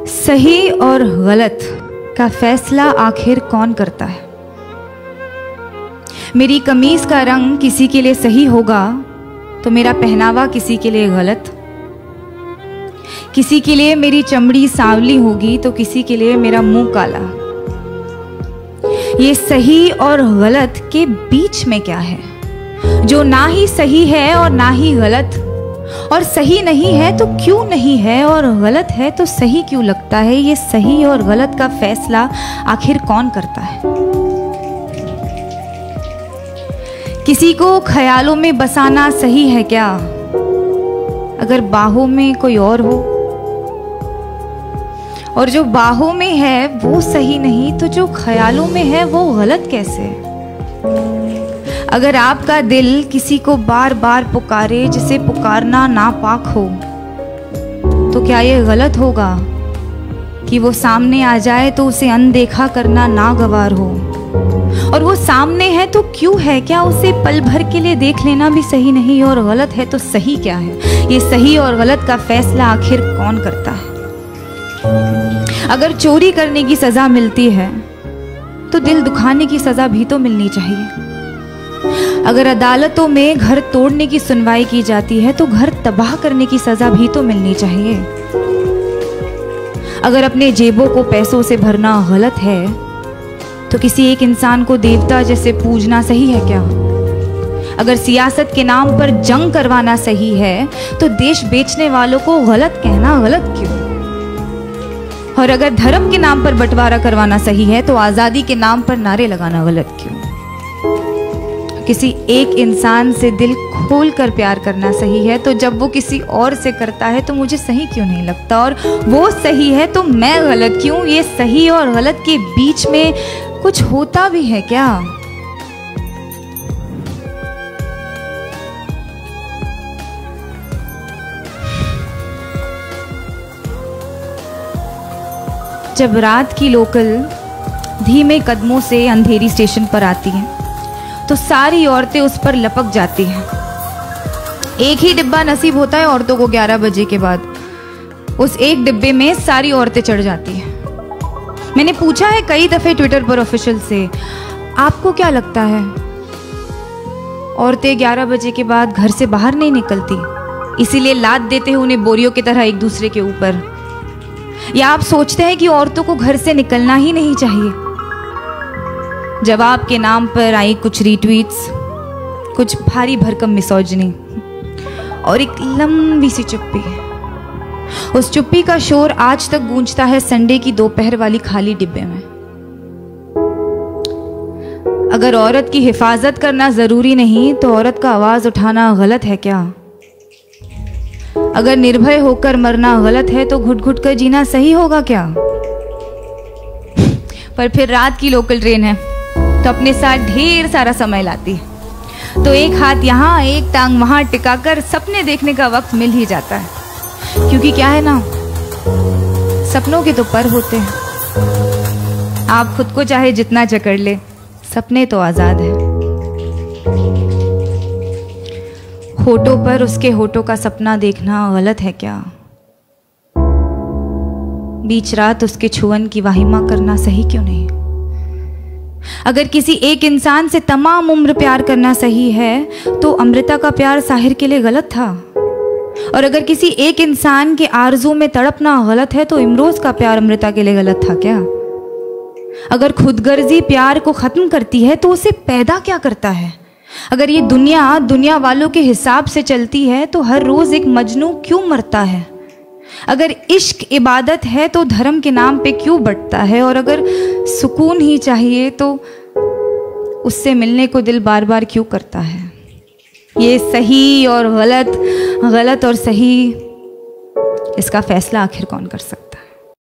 सही और गलत का फैसला आखिर कौन करता है? मेरी कमीज का रंग किसी के लिए सही होगा तो मेरा पहनावा किसी के लिए गलत, किसी के लिए मेरी चमड़ी सांवली होगी तो किसी के लिए मेरा मुंह काला। ये सही और गलत के बीच में क्या है जो ना ही सही है और ना ही गलत, और सही नहीं है तो क्यों नहीं है, और गलत है तो सही क्यों लगता है? ये सही और गलत का फैसला आखिर कौन करता है? किसी को ख्यालों में बसाना सही है क्या अगर बाहों में कोई और हो, और जो बाहों में है वो सही नहीं तो जो ख्यालों में है वो गलत कैसे? अगर आपका दिल किसी को बार बार पुकारे जिसे पुकारना नापाक हो तो क्या ये गलत होगा कि वो सामने आ जाए तो उसे अनदेखा करना नागवार हो? और वो सामने है तो क्यों है? क्या उसे पल भर के लिए देख लेना भी सही नहीं? और गलत है तो सही क्या है? ये सही और गलत का फैसला आखिर कौन करता है? अगर चोरी करने की सजा मिलती है तो दिल दुखाने की सजा भी तो मिलनी चाहिए। अगर अदालतों में घर तोड़ने की सुनवाई की जाती है तो घर तबाह करने की सजा भी तो मिलनी चाहिए। अगर अपने जेबों को पैसों से भरना गलत है तो किसी एक इंसान को देवता जैसे पूजना सही है क्या? अगर सियासत के नाम पर जंग करवाना सही है तो देश बेचने वालों को गलत कहना गलत क्यों? और अगर धर्म के नाम पर बंटवारा करवाना सही है तो आजादी के नाम पर नारे लगाना गलत क्यों? किसी एक इंसान से दिल खोल कर प्यार करना सही है तो जब वो किसी और से करता है तो मुझे सही क्यों नहीं लगता? और वो सही है तो मैं गलत क्यों? ये सही और गलत के बीच में कुछ होता भी है क्या? जब रात की लोकल धीमे कदमों से अंधेरी स्टेशन पर आती है तो सारी औरतें उस पर लपक जाती हैं। एक ही डिब्बा नसीब होता है औरतों को 11 बजे के बाद। उस एक डिब्बे में सारी औरतें चढ़ जाती हैं। मैंने पूछा है कई दफे ट्विटर पर ऑफिशियल से, आपको क्या लगता है औरतें 11 बजे के बाद घर से बाहर नहीं निकलती इसीलिए लाद देते हैं उन्हें बोरियों की तरह एक दूसरे के ऊपर, या आप सोचते हैं कि औरतों को घर से निकलना ही नहीं चाहिए? जवाब के नाम पर आई कुछ रीट्वीट्स, कुछ भारी भरकम मिसोजिनी और एक लंबी सी चुप्पी। उस चुप्पी का शोर आज तक गूंजता है संडे की दोपहर वाली खाली डिब्बे में। अगर औरत की हिफाजत करना जरूरी नहीं तो औरत का आवाज उठाना गलत है क्या? अगर निर्भय होकर मरना गलत है तो घुट घुट कर जीना सही होगा क्या? पर फिर रात की लोकल ट्रेन है तो अपने साथ ढेर सारा समय लाती है, तो एक हाथ यहाँ एक टांग वहां टिकाकर सपने देखने का वक्त मिल ही जाता है। क्योंकि क्या है ना, सपनों के तो पर होते हैं। आप खुद को चाहे जितना जकड़ ले, सपने तो आजाद है। होठों पर उसके होठों का सपना देखना गलत है क्या? बीच रात उसके छुअन की वाहिमा करना सही क्यों नहीं? अगर किसी एक इंसान से तमाम उम्र प्यार करना सही है तो अमृता का प्यार साहिर के लिए गलत था, और अगर किसी एक इंसान के आरज़ू में तड़पना गलत है तो इमरोज का प्यार अमृता के लिए गलत था क्या? अगर खुदगर्जी प्यार को खत्म करती है तो उसे पैदा क्या करता है? अगर ये दुनिया वालों के हिसाब से चलती है तो हर रोज एक मजनू क्यों मरता है? अगर इश्क इबादत है तो धर्म के नाम पे क्यों बंटता है? और अगर सुकून ही चाहिए तो उससे मिलने को दिल बार बार क्यों करता है? ये सही और गलत, गलत और सही, इसका फैसला आखिर कौन कर सकता है?